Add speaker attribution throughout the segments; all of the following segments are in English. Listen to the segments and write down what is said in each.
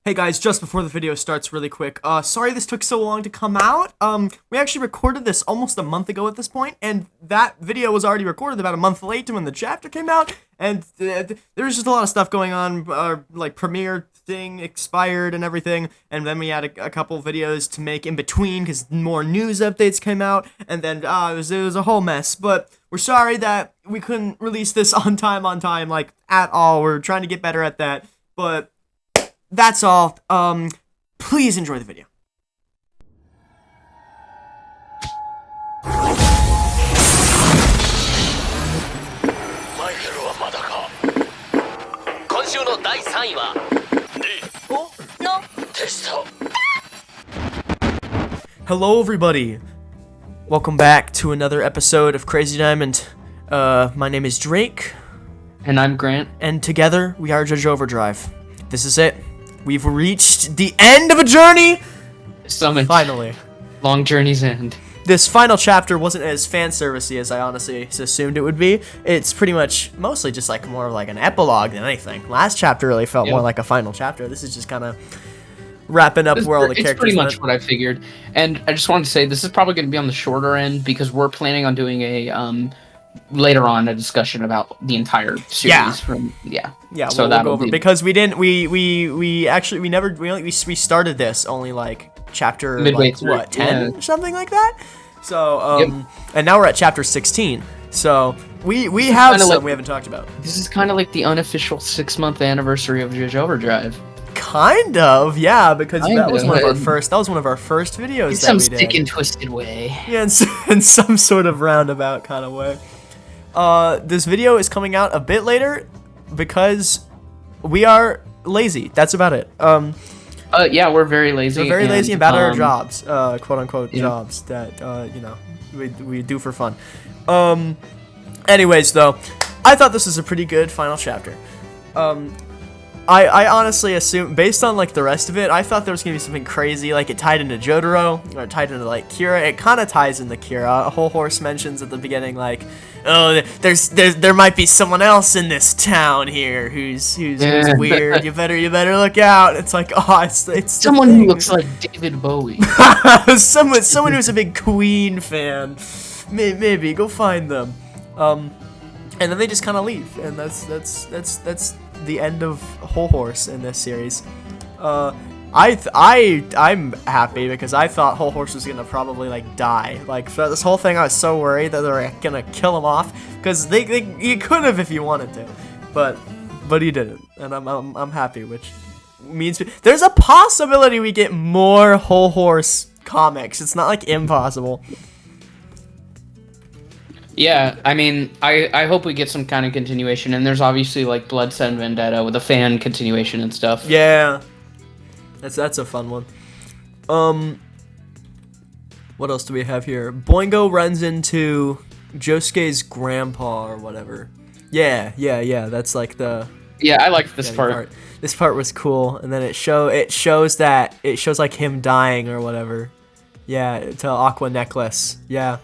Speaker 1: Hey guys, just before the video starts really quick, sorry this took so long to come out. We actually recorded this almost a month ago at this point, and that video was already recorded about a month late to when the chapter came out, and there's just a lot of stuff going on. Like premiere thing expired and everything, and then we had a couple videos to make in between because more news updates came out, and then it was a whole mess. But we're sorry that we couldn't release this on time, like at all. We're trying to get better at that, but that's all. Please enjoy the video.
Speaker 2: マイケルはまだか。今週の第3位はのテスト。
Speaker 1: Hello everybody. Welcome back to another episode of Crazy Diamond. My name is Drake.
Speaker 3: And I'm Grant.
Speaker 1: And together we are JoJo Overdrive. This is it. We've reached the end of a journey!
Speaker 3: Summit.
Speaker 1: Finally.
Speaker 3: Long journey's end.
Speaker 1: This final chapter wasn't as fan servicey as I honestly assumed it would be. It's pretty much mostly just like more of like an epilogue than anything. Last chapter really felt more like a final chapter. This is just kind of wrapping up where all the characters
Speaker 3: It's pretty much
Speaker 1: went.
Speaker 3: what I figured. And I just wanted to say this is probably going to be on the shorter end because we're planning on doing a later on a discussion about the entire series.
Speaker 1: Yeah.
Speaker 3: So
Speaker 1: we'll go over because we started this only like chapter
Speaker 3: midway
Speaker 1: like,
Speaker 3: through,
Speaker 1: what 10 or something like that. So and now we're at chapter 16. So we have some we haven't talked about.
Speaker 3: This is kind of like the unofficial 6-month anniversary of JoJo Overdrive.
Speaker 1: Kind of, yeah, because that was one of our first videos
Speaker 3: In
Speaker 1: that
Speaker 3: some
Speaker 1: we did.
Speaker 3: sick and twisted way.
Speaker 1: Yeah, in some sort of roundabout kind of way. This video is coming out a bit later because we are lazy. That's about it.
Speaker 3: Yeah, we're very lazy.
Speaker 1: We're very lazy and bad at our jobs, quote unquote jobs that we do for fun. Anyways, though, I thought this was a pretty good final chapter. I honestly assume, based on like the rest of it, I thought there was gonna be something crazy, like it tied into Jotaro or it tied into like Kira. It kind of ties into Kira. Hol Horse mentions at the beginning, like, oh, there might be someone else in this town here who's weird. You better look out. It's like, oh, it's
Speaker 3: someone who looks like David Bowie.
Speaker 1: someone who's a big Queen fan. Maybe go find them. And then they just kind of leave, and that's the end of Hol Horse in this series. I'm happy because I thought Hol Horse was gonna probably like die. Like for this whole thing, I was so worried that they were gonna kill him off because you could have if you wanted to, but he didn't, and I'm happy, which means there's a possibility we get more Hol Horse comics. It's not like impossible.
Speaker 3: Yeah, I mean, I hope we get some kind of continuation, and there's obviously like Blood Sun Vendetta with a fan continuation and stuff.
Speaker 1: Yeah, that's a fun one. What else do we have here? Boingo runs into Josuke's grandpa or whatever. Yeah. That's like the.
Speaker 3: Yeah, I like this part.
Speaker 1: This part was cool, and then it shows like him dying or whatever. Yeah, to Aqua Necklace. Yeah.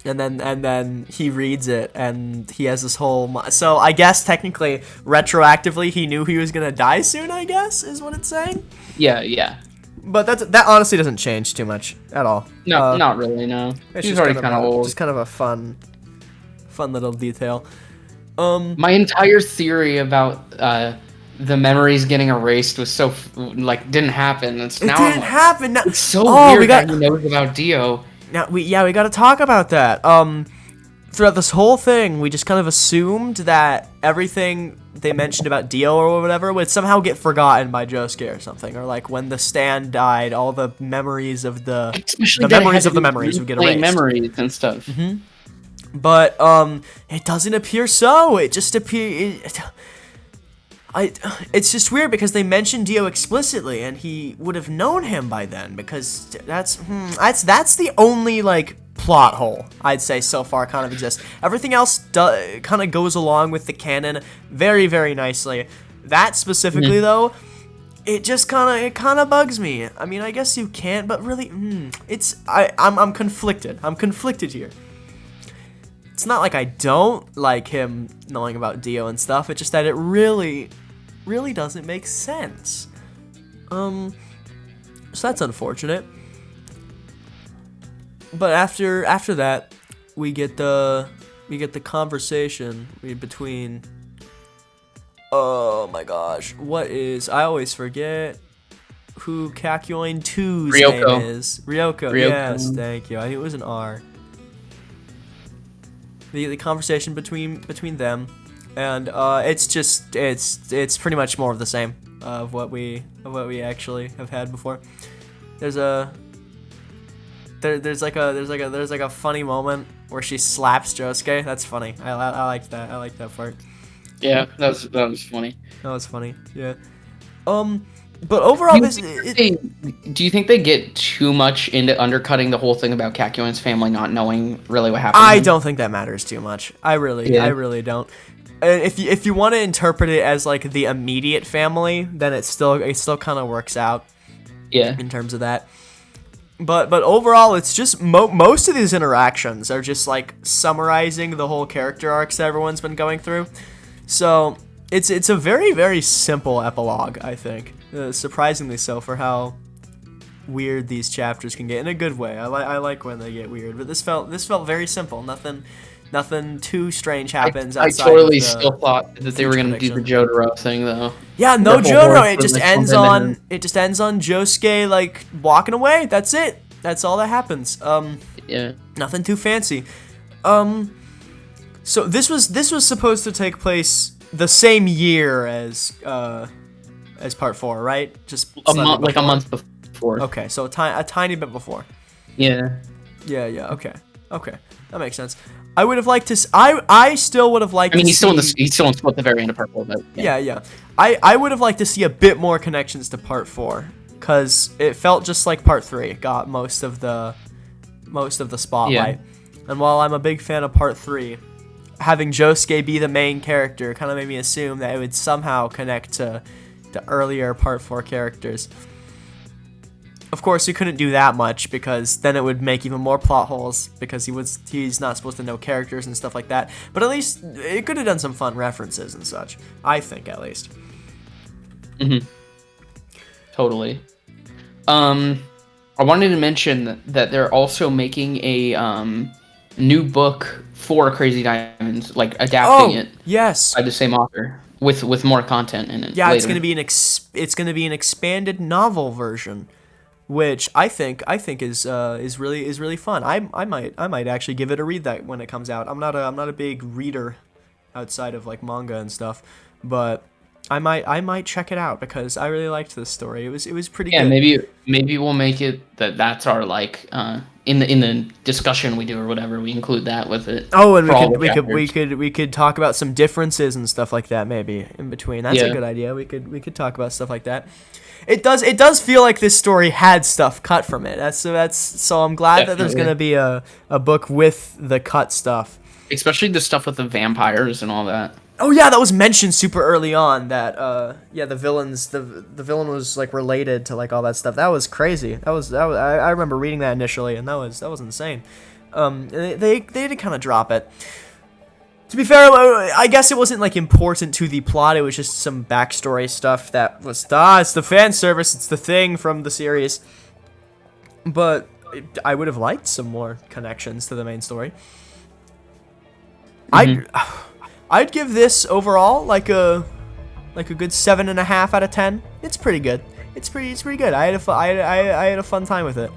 Speaker 1: And then he reads it, and he has this whole. So I guess technically, retroactively, he knew he was gonna die soon. I guess is what it's saying.
Speaker 3: Yeah.
Speaker 1: But that honestly doesn't change too much at all.
Speaker 3: No, not really. No, he's already kind of old.
Speaker 1: Just kind of a fun little detail.
Speaker 3: My entire theory about the memories getting erased was so didn't happen. It
Speaker 1: didn't happen. Now,
Speaker 3: it's so weird that he knows about Dio.
Speaker 1: Now we gotta talk about that. Throughout this whole thing, we just kind of assumed that everything they mentioned about Dio or whatever would somehow get forgotten by Josuke or something, or like when the stand died, all the memories of the memories would get erased.
Speaker 3: Memories and stuff.
Speaker 1: Mm-hmm. But it doesn't appear so. It just it's just weird because they mentioned Dio explicitly, and he would have known him by then because that's the only like plot hole I'd say so far kind of exists. Everything else kind of goes along with the canon very, very nicely. That specifically though, it just kind of bugs me. I mean, I guess you can't, but really, I'm conflicted. I'm conflicted here. It's not like I don't like him knowing about Dio and stuff. It's just that it really really doesn't make sense. So that's unfortunate. But after that, we get the conversation between. Oh my gosh, I always forget who Kakyoin 2's
Speaker 3: Ryoko.
Speaker 1: name is. Ryoko. Yes, thank you. I knew it was an R. The conversation between them, and it's pretty much more of the same of what we actually have had before. There's like a funny moment where she slaps Josuke. That's funny. I like that. I like that part.
Speaker 3: Yeah, that was funny.
Speaker 1: That was funny. Yeah. But overall,
Speaker 3: do you think they get too much into undercutting the whole thing about Kakyoin's family not knowing really what happened?
Speaker 1: I don't think that matters too much. I really don't. If you want to interpret it as like the immediate family, then it still kind of works out.
Speaker 3: Yeah.
Speaker 1: In terms of that. But overall, it's just most of these interactions are just like summarizing the whole character arcs that everyone's been going through. So it's a very, very simple epilogue, I think. Surprisingly so for how weird these chapters can get in a good way. I like when they get weird, but this felt very simple. Nothing too strange happens.
Speaker 3: I totally still thought that they were gonna do the JoJo thing though.
Speaker 1: Yeah, no JoJo. It just ends on Josuke like walking away. That's it. That's all that happens.
Speaker 3: Yeah.
Speaker 1: Nothing too fancy. So this was supposed to take place the same year as part 4, right? Just
Speaker 3: a month before.
Speaker 1: Okay, so a tiny bit before.
Speaker 3: Yeah.
Speaker 1: Yeah. Okay. That makes sense. I would have liked to. I still would have liked.
Speaker 3: I mean,
Speaker 1: to
Speaker 3: he's still in the very end of part 4, but
Speaker 1: yeah. I would have liked to see a bit more connections to part 4, because it felt just like part 3 got most of the spotlight. Yeah. And while I'm a big fan of part 3, having Josuke be the main character kind of made me assume that it would somehow connect to the earlier part 4 characters. Of course, we couldn't do that much because then it would make even more plot holes because he's not supposed to know characters and stuff like that. But at least it could have done some fun references and such. I think, at least.
Speaker 3: Mm-hmm. Totally. I wanted to mention that they're also making a new book for Crazy Diamonds, like adapting it.
Speaker 1: Yes.
Speaker 3: By the same author with more content in it.
Speaker 1: Yeah,
Speaker 3: later.
Speaker 1: it's gonna be an expanded novel version, which I think is really fun. I might actually give it a read that when it comes out. I'm not a big reader outside of like manga and stuff, but I might check it out because I really liked this story. It was pretty good.
Speaker 3: Yeah, maybe we'll make it that's our like in the discussion we do or whatever, we include that with it.
Speaker 1: Oh, and we could talk about some differences and stuff like that maybe in between. That's a good idea. We could talk about stuff like that. It does feel like this story had stuff cut from it. So I'm glad that there's gonna be a book with the cut stuff.
Speaker 3: Especially the stuff with the vampires and all that.
Speaker 1: Oh yeah, that was mentioned super early on. That the villain was like related to like all that stuff. That was crazy. I remember reading that initially, and that was insane. They did kind of drop it. To be fair, I guess it wasn't like important to the plot. It was just some backstory stuff that was it's the fan service. It's the thing from the series. But I would have liked some more connections to the main story. I'd give this overall like a good 7.5 out of 10. It's pretty good. It's pretty good. I had a fun time with it.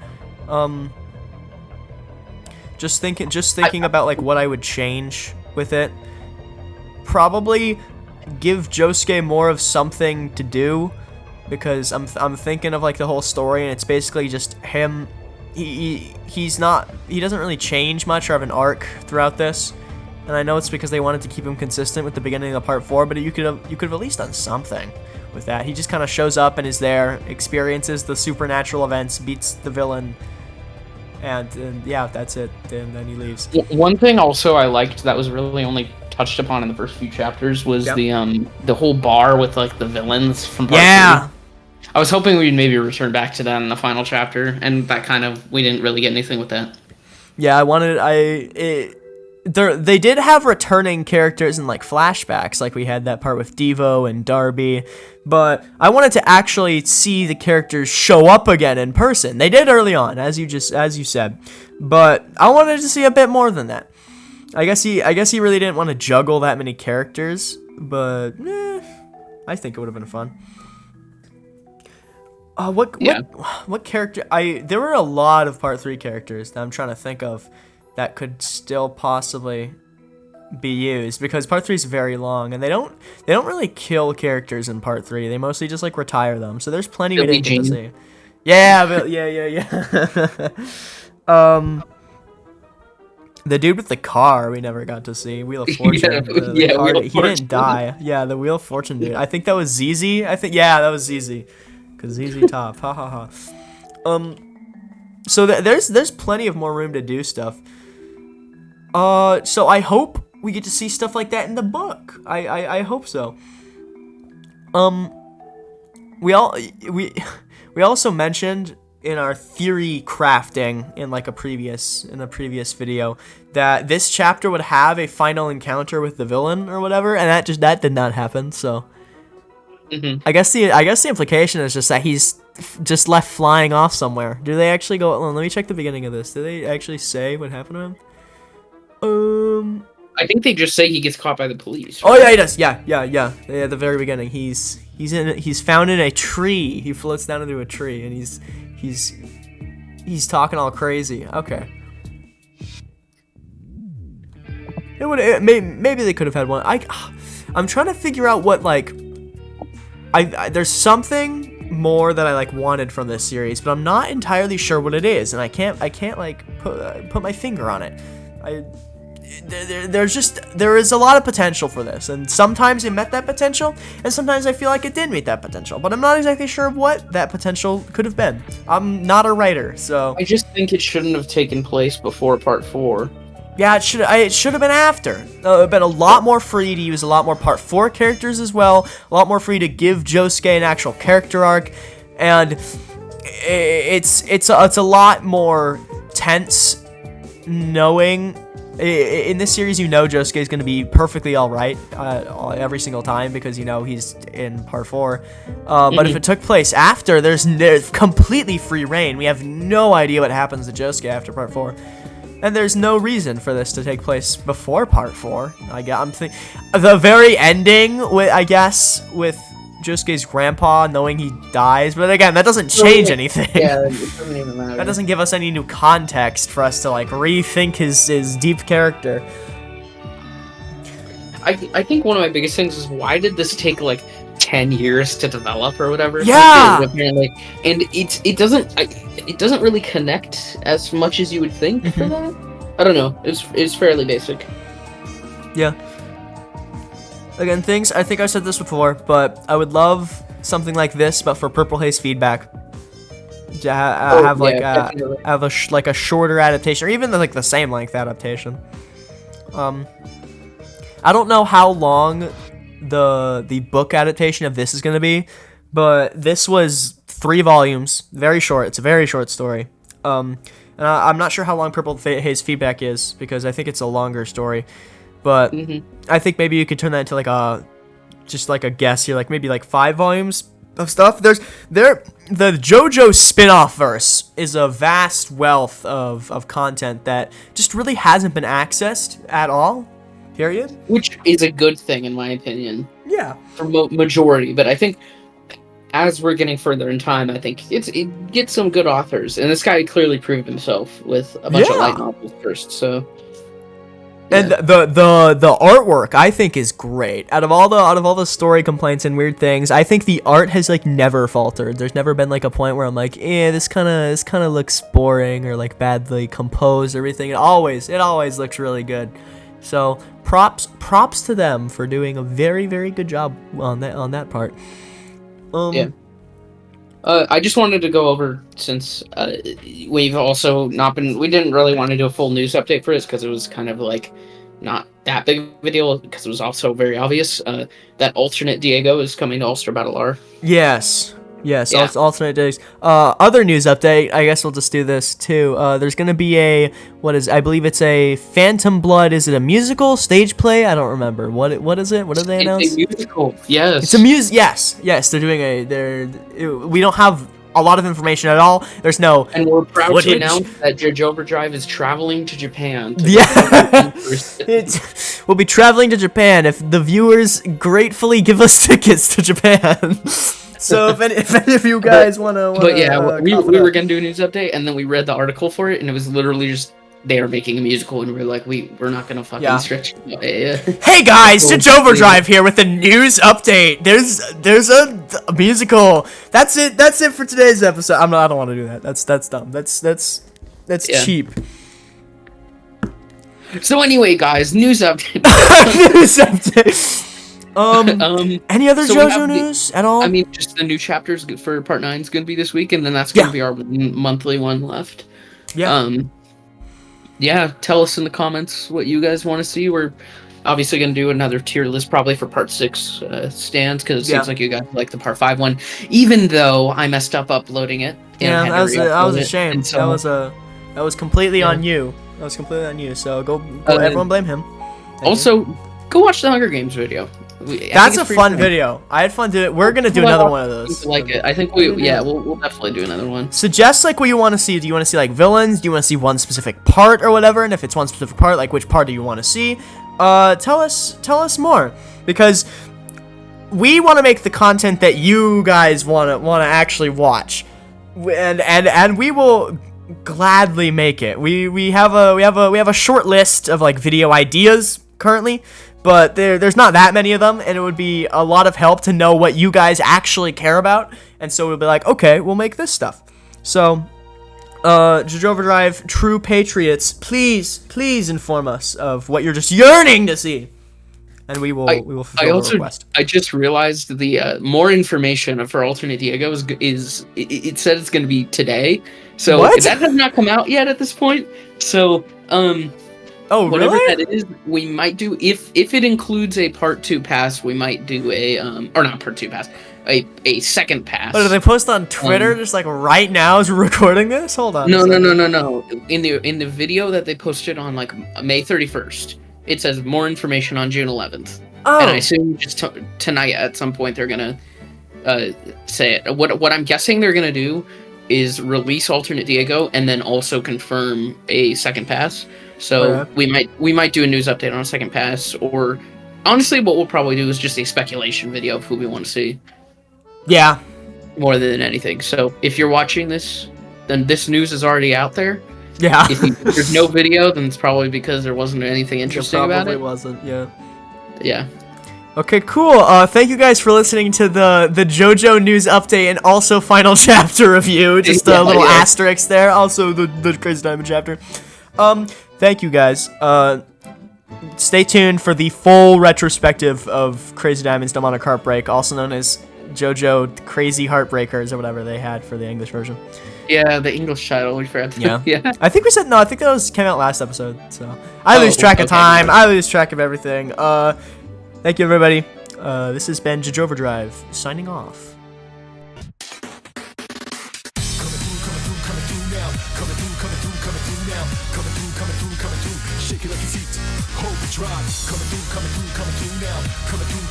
Speaker 1: Just thinking about like what I would change with it. Probably give Josuke more of something to do, because I'm thinking of like the whole story and it's basically just him. He doesn't really change much or have an arc throughout this. And I know it's because they wanted to keep him consistent with the beginning of part 4, but you could have at least done something with that. He just kind of shows up and is there, experiences the supernatural events, beats the villain, and yeah, that's it. And then he leaves.
Speaker 3: One thing also I liked that was really only touched upon in the first few chapters was the whole bar with like the villains from part 3. I was hoping we'd maybe return back to that in the final chapter, and that we didn't really get anything with that.
Speaker 1: Yeah, they did have returning characters in like flashbacks, like we had that part with Devo and Darby, but I wanted to actually see the characters show up again in person. They did early on, as you said, but I wanted to see a bit more than that. I guess he really didn't want to juggle that many characters, but I think it would have been fun. What character? There were a lot of Part 3 characters that I'm trying to think of that could still possibly be used, because Part 3 is very long, and they don't really kill characters in Part 3. They mostly just like retire them. So there's plenty we didn't get to see. Yeah, but yeah. The dude with the car we never got to see. Wheel of Fortune. He didn't die. Yeah, the Wheel of Fortune dude. I think that was ZZ. That was ZZ. Cause ZZ Top. Ha ha ha. So there's plenty of more room to do stuff. So I hope we get to see stuff like that in the book. I hope so. We also mentioned in our theory crafting in like a previous video that this chapter would have a final encounter with the villain or whatever, and that did not happen. So I guess the implication is just that he's just left flying off somewhere. Do they actually go? Let me check the beginning of this. Do they actually say what happened to him?
Speaker 3: I think they just say he gets caught by the police.
Speaker 1: Right? Oh yeah, he does. Yeah. At the very beginning, he's found in a tree. He floats down into a tree, and he's talking all crazy. Okay. Maybe they could have had one. I'm trying to figure out what like. There's something more that I like wanted from this series, but I'm not entirely sure what it is, and I can't like put my finger on it. There is a lot of potential for this, and sometimes it met that potential, and sometimes I feel like it didn't meet that potential, but I'm not exactly sure what that potential could have been. I'm not a writer, so
Speaker 3: I just think it shouldn't have taken place before Part 4.
Speaker 1: Yeah, it should have been after. It would have been a lot more free to use a lot more Part 4 characters as well, a lot more free to give Josuke an actual character arc, and it's a lot more tense knowing in this series Josuke is going to be perfectly alright every single time because he's in Part 4. But if it took place after, there's completely free reign. We have no idea what happens to Josuke after Part 4. And there's no reason for this to take place before Part 4. I'm thinking the very ending with Josuke's grandpa knowing he dies, but again, that doesn't change anything.
Speaker 3: Yeah, it doesn't even matter.
Speaker 1: That doesn't give us any new context for us to like rethink his deep character.
Speaker 3: I think one of my biggest things is why did this take like 10 years to develop or whatever?
Speaker 1: Yeah.
Speaker 3: Apparently, and it doesn't really connect as much as you would think for that. I don't know. It's fairly basic.
Speaker 1: Yeah. Again, I think I said this before, but I would love something like this, but for Purple Haze feedback. To have a shorter adaptation, or even like the same length adaptation. I don't know how long the book adaptation of this is going to be, but this was 3 volumes, very short. It's a very short story. And I'm not sure how long Purple Haze feedback is because I think it's a longer story. But I think maybe you could turn that into like a guess here, like maybe like 5 volumes of stuff. The JoJo Spinoff verse is a vast wealth of content that just really hasn't been accessed at all. Period.
Speaker 3: Which is a good thing in my opinion.
Speaker 1: Yeah.
Speaker 3: For majority, but I think as we're getting further in time, I think it gets some good authors, and this guy clearly proved himself with a bunch of light novels first. So.
Speaker 1: And the artwork I think is great. Out of all the story complaints and weird things, I think the art has like never faltered. There's never been like a point where I'm like, this kind of looks boring or like badly composed or everything. It always looks really good. So props to them for doing a very, very good job on that part.
Speaker 3: I just wanted to go over, since we've also we didn't really want to do a full news update for this because it was kind of like not that big of a deal because it was also very obvious that alternate Diego is coming to All-Star Battle R.
Speaker 1: Yes. Yes,
Speaker 3: Yeah.
Speaker 1: alternate days. Other news update. I guess we'll just do this too. There's gonna be I believe it's a Phantom Blood. Is it a musical, stage play? I don't remember. What is it? What did they announce?
Speaker 3: It's a musical. Yes.
Speaker 1: It's a Yes. They're doing we don't have a lot of information at all. There's no.
Speaker 3: And we're proud
Speaker 1: footage.
Speaker 3: to announce that JoJo Overdrive is traveling to Japan.
Speaker 1: Yeah, we'll be traveling to Japan if the viewers gratefully give us tickets to Japan. So if any of you guys want to,
Speaker 3: But yeah, we were gonna do a news update, and then we read the article for it, and it was literally just they are making a musical, and we're like, we're not gonna fucking stretch. Yeah.
Speaker 1: Hey guys, JoJo Overdrive here with a news update. There's a musical. That's it for today's episode. I don't want to do that. That's dumb. That's cheap.
Speaker 3: So anyway, guys, news update.
Speaker 1: News update. Any other JoJo news at all?
Speaker 3: I mean, just the new chapters for part 9 is gonna be this week, and then that's gonna be our monthly one left.
Speaker 1: Yeah.
Speaker 3: Yeah. Tell us in the comments what you guys want to see. We're obviously gonna do another tier list probably for part 6 stands because it seems like you guys like the part 5 one, even though I messed up uploading it.
Speaker 1: Yeah, that was a shame. So, that was completely on you. That was completely on you. So go everyone blame him.
Speaker 3: Also, go watch the Hunger Games video.
Speaker 1: That's a fun video. I had fun doing it. We're gonna do another one of those.
Speaker 3: Like it. I think we'll definitely do another one.
Speaker 1: Suggest like what you want to see. Do you want to see like villains? Do you want to see one specific part or whatever? And if it's one specific part, like which part do you want to see? Tell us more, because we want to make the content that you guys want to actually watch, and we will gladly make it. We have a short list of like video ideas currently, but there's not that many of them, and it would be a lot of help to know what you guys actually care about, and so we'll be like, okay, we'll make this stuff. So JoJo Overdrive true patriots, please inform us of what you're just yearning to see, and we will fulfill the request.
Speaker 3: I just realized the more information for alternate Diego is it said it's going to be today, so that has not come out yet at this point. So whatever
Speaker 1: really?
Speaker 3: that is, we might do if it includes a part 2 pass, we might do a or not part 2 pass, a second pass.
Speaker 1: Oh, do they post on Twitter just like right now as we're recording this? Hold on.
Speaker 3: No. In the video that they posted on like May 31st, it says more information on June 11th.
Speaker 1: Oh.
Speaker 3: And I assume just tonight at some point they're gonna say it. What I'm guessing they're gonna do is release alternate Diego and then also confirm a second pass. So we might do a news update on a second pass, or honestly, what we'll probably do is just a speculation video of who we want to see.
Speaker 1: Yeah.
Speaker 3: More than anything. So if you're watching this, then this news is already out there.
Speaker 1: Yeah.
Speaker 3: If there's no video, then it's probably because there wasn't anything interesting about it.
Speaker 1: Probably wasn't. Yeah.
Speaker 3: Yeah.
Speaker 1: Okay, cool. Thank you guys for listening to the JoJo news update and also final chapter review. Just a little asterisk there. Also the Crazy Diamond chapter. Thank you guys. Stay tuned for the full retrospective of Crazy Diamond's Demonic Heartbreak, also known as JoJo Crazy Heartbreakers or whatever they had for the English version.
Speaker 3: Yeah, the English title, we forgot.
Speaker 1: Yeah. I think we said, no, I think that came out last episode, so. I lose track of time, I lose track of everything. Thank you, everybody. This has been JoJo Overdrive, signing off.
Speaker 4: Overdrive, coming through now. Coming through.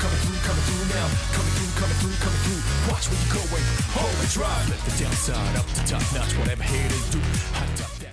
Speaker 4: Watch where you're going. Overdrive, let the downside up to top notch. Whatever haters do, hot top.